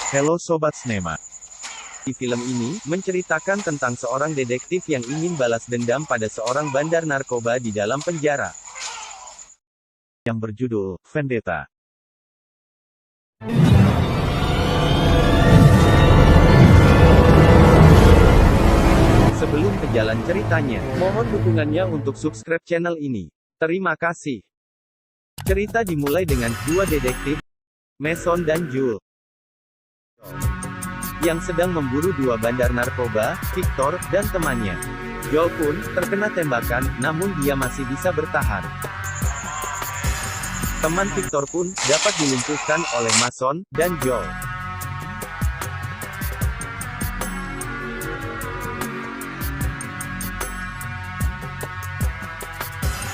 Halo Sobat Snema. Di film ini, menceritakan tentang seorang detektif yang ingin balas dendam pada seorang bandar narkoba di dalam penjara. Yang berjudul, Vendetta. Sebelum ke jalan ceritanya, mohon dukungannya untuk subscribe channel ini. Terima kasih. Cerita dimulai dengan dua detektif, Mason dan Joel, yang sedang memburu dua bandar narkoba, Victor, dan temannya. Joel pun terkena tembakan, namun dia masih bisa bertahan. Teman Victor pun dapat dilumpuhkan oleh Mason dan Joel.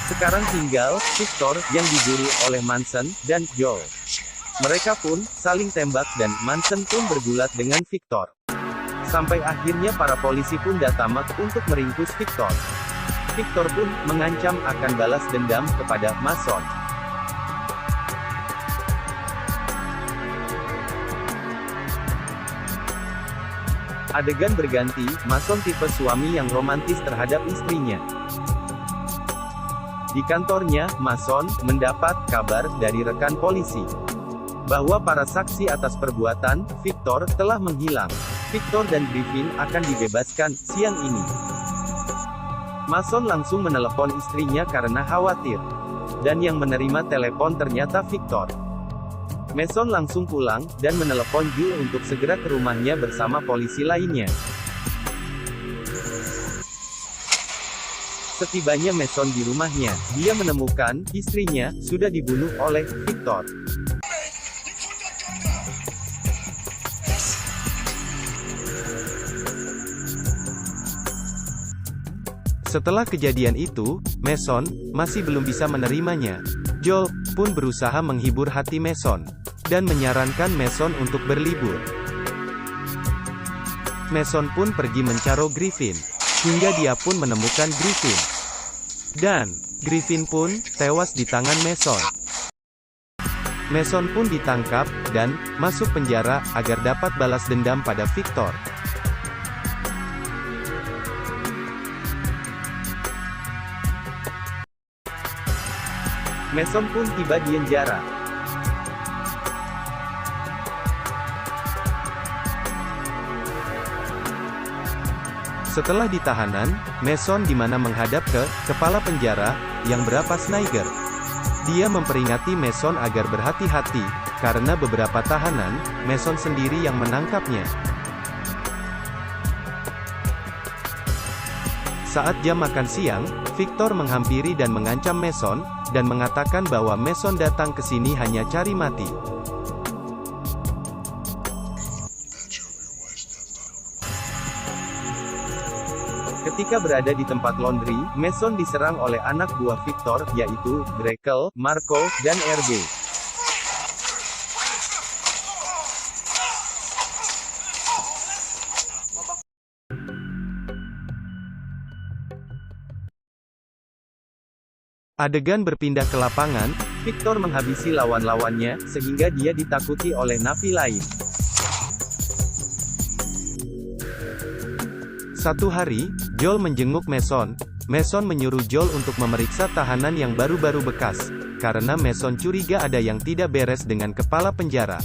Sekarang tinggal Victor yang diburu oleh Mason dan Joel. Mereka pun saling tembak dan Mason pun bergulat dengan Victor. Sampai akhirnya para polisi pun datang untuk meringkus Victor. Victor pun mengancam akan balas dendam kepada Mason. Adegan berganti, Mason tipe suami yang romantis terhadap istrinya. Di kantornya, Mason mendapat kabar dari rekan polisi bahwa para saksi atas perbuatan Victor telah menghilang. Victor dan Griffin akan dibebaskan siang ini. Mason langsung menelepon istrinya karena khawatir. Dan yang menerima telepon ternyata Victor. Mason langsung pulang dan menelepon Joel untuk segera ke rumahnya bersama polisi lainnya. Setibanya Mason di rumahnya, dia menemukan istrinya sudah dibunuh oleh Victor. Setelah kejadian itu, Mason masih belum bisa menerimanya. Joel pun berusaha menghibur hati Mason dan menyarankan Mason untuk berlibur. Mason pun pergi mencari Griffin, hingga dia pun menemukan Griffin. Dan Griffin pun tewas di tangan Mason. Mason pun ditangkap dan masuk penjara agar dapat balas dendam pada Victor. Mason pun tiba di penjara. Setelah ditahanan, Mason dimana menghadap ke kepala penjara, yang berapa Snyder. Dia memperingati Mason agar berhati-hati, karena beberapa tahanan, Mason sendiri yang menangkapnya. Saat jam makan siang, Victor menghampiri dan mengancam Mason, dan mengatakan bahwa Mason datang ke sini hanya cari mati. Ketika berada di tempat laundry, Mason diserang oleh anak buah Victor, yaitu Gretel, Marco, dan RB. Adegan berpindah ke lapangan, Victor menghabisi lawan-lawannya, sehingga dia ditakuti oleh napi lain. Satu hari, Joel menjenguk Mason. Mason menyuruh Joel untuk memeriksa tahanan yang baru-baru bekas, karena Mason curiga ada yang tidak beres dengan kepala penjara.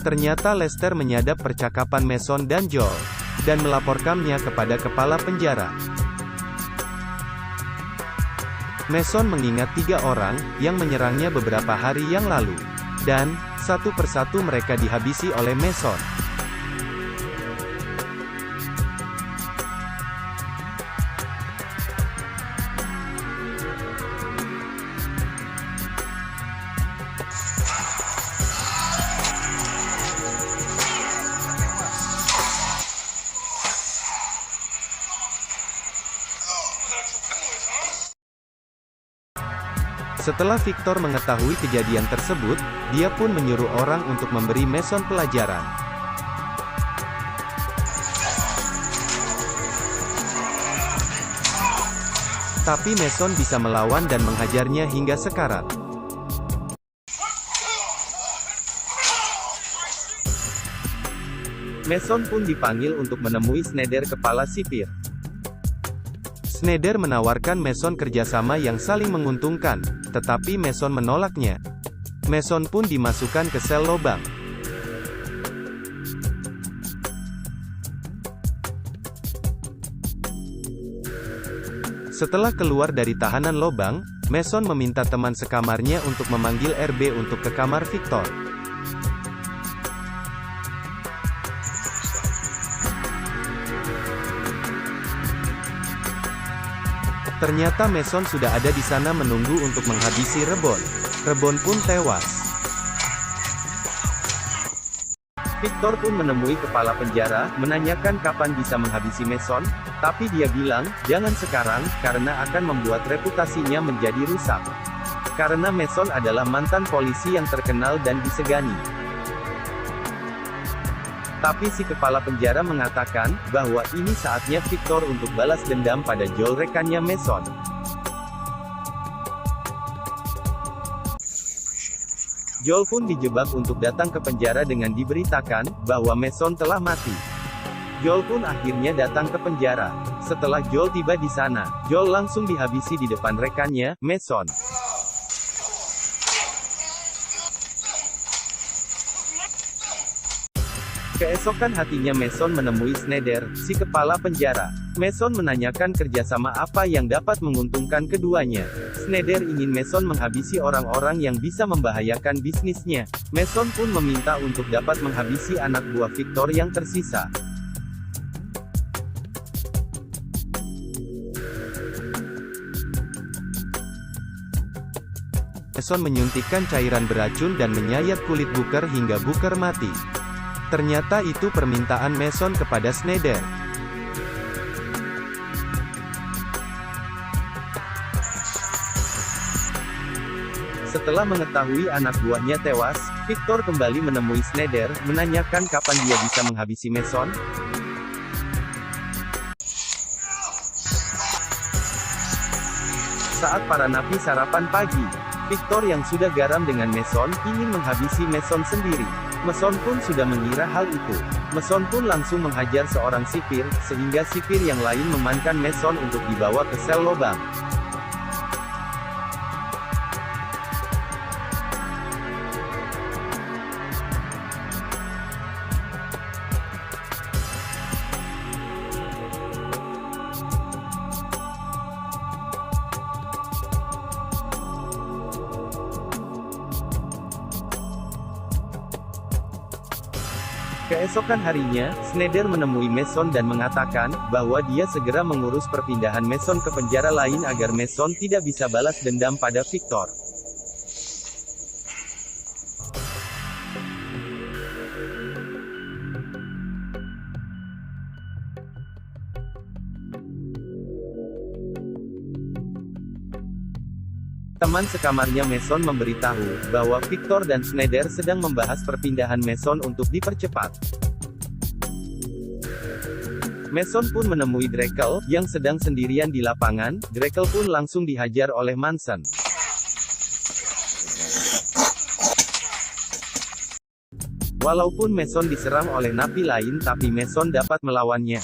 Ternyata Lester menyadap percakapan Mason dan Joel, dan melaporkannya kepada kepala penjara. Mason mengingat 3 orang yang menyerangnya beberapa hari yang lalu. Dan, satu persatu mereka dihabisi oleh Mason. Setelah Victor mengetahui kejadian tersebut, dia pun menyuruh orang untuk memberi Mason pelajaran. Tapi Mason bisa melawan dan menghajarnya hingga sekarat. Mason pun dipanggil untuk menemui Schneider, kepala sipir. Schneider menawarkan Mason kerjasama yang saling menguntungkan, tetapi Mason menolaknya. Mason pun dimasukkan ke sel lobang. Setelah keluar dari tahanan lobang, Mason meminta teman sekamarnya untuk memanggil RB untuk ke kamar Victor. Ternyata Mason sudah ada di sana menunggu untuk menghabisi Rebon. Rebon pun tewas. Victor pun menemui kepala penjara, menanyakan kapan bisa menghabisi Mason, tapi dia bilang, jangan sekarang, karena akan membuat reputasinya menjadi rusak. Karena Mason adalah mantan polisi yang terkenal dan disegani. Tapi si kepala penjara mengatakan, bahwa ini saatnya Victor untuk balas dendam pada Joel, rekannya Mason. Joel pun dijebak untuk datang ke penjara dengan diberitakan, bahwa Mason telah mati. Joel pun akhirnya datang ke penjara. Setelah Joel tiba di sana, Joel langsung dihabisi di depan rekannya, Mason. Keesokan hatinya Mason menemui Schneider, si kepala penjara. Mason menanyakan kerjasama apa yang dapat menguntungkan keduanya. Schneider ingin Mason menghabisi orang-orang yang bisa membahayakan bisnisnya. Mason pun meminta untuk dapat menghabisi anak buah Victor yang tersisa. Mason menyuntikkan cairan beracun dan menyayat kulit Booker hingga Booker mati. Ternyata itu permintaan Mason kepada Schneider. Setelah mengetahui anak buahnya tewas, Victor kembali menemui Schneider, menanyakan kapan dia bisa menghabisi Mason. Saat para napi sarapan pagi, Victor yang sudah garam dengan Mason, ingin menghabisi Mason sendiri. Mason pun sudah mengira hal itu. Mason pun langsung menghajar seorang sipir, sehingga sipir yang lain memankan Mason untuk dibawa ke sel lobang. Keesokan harinya, Schneider menemui Mason dan mengatakan, bahwa dia segera mengurus perpindahan Mason ke penjara lain agar Mason tidak bisa balas dendam pada Victor. Teman sekamarnya Mason memberitahu, bahwa Victor dan Schneider sedang membahas perpindahan Mason untuk dipercepat. Mason pun menemui Drekel, yang sedang sendirian di lapangan. Drekel pun langsung dihajar oleh Manson. Walaupun Mason diserang oleh napi lain, tapi Mason dapat melawannya.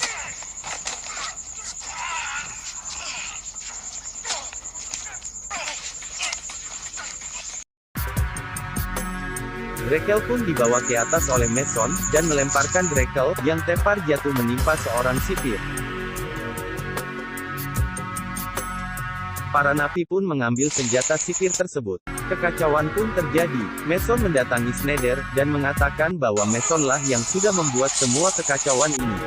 Drekel pun dibawa ke atas oleh Mason, dan melemparkan Drekel, yang tepar jatuh menimpa seorang sipir. Para napi pun mengambil senjata sipir tersebut. Kekacauan pun terjadi. Mason mendatangi Schneider, dan mengatakan bahwa Masonlah yang sudah membuat semua kekacauan ini.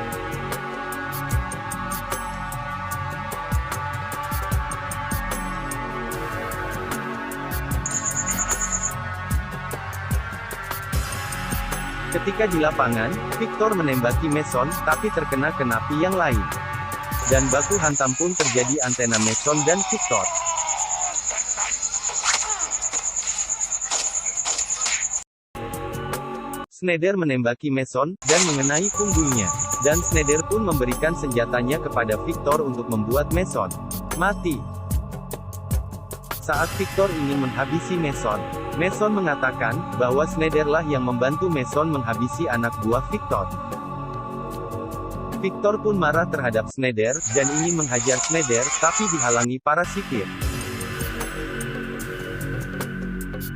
Ketika di lapangan, Victor menembaki Mason, tapi terkena ke napi yang lain. Dan baku hantam pun terjadi antara Mason dan Victor. Schneider menembaki Mason, dan mengenai punggungnya. Dan Schneider pun memberikan senjatanya kepada Victor untuk membuat Mason mati. Saat Victor ingin menghabisi Mason, Mason mengatakan, bahwa Schneiderlah yang membantu Mason menghabisi anak buah Victor. Victor pun marah terhadap Schneider, dan ingin menghajar Schneider, tapi dihalangi para sipir.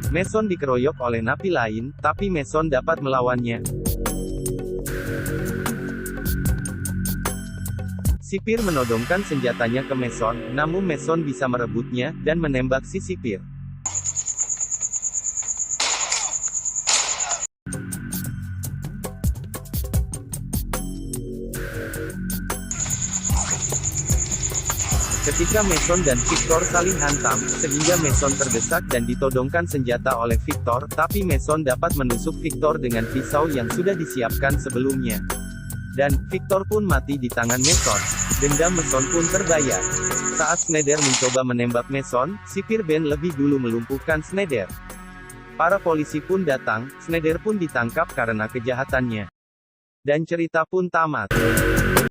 Mason dikeroyok oleh napi lain, tapi Mason dapat melawannya. Sipir menodongkan senjatanya ke Mason, namun Mason bisa merebutnya, dan menembak si sipir. Ketika Mason dan Victor saling hantam, sehingga Mason terdesak dan ditodongkan senjata oleh Victor, tapi Mason dapat menusuk Victor dengan pisau yang sudah disiapkan sebelumnya. Dan, Victor pun mati di tangan Mason. Dendam Mason pun terbayar. Saat Schneider mencoba menembak Mason, sipir Ben lebih dulu melumpuhkan Schneider. Para polisi pun datang, Schneider pun ditangkap karena kejahatannya. Dan cerita pun tamat.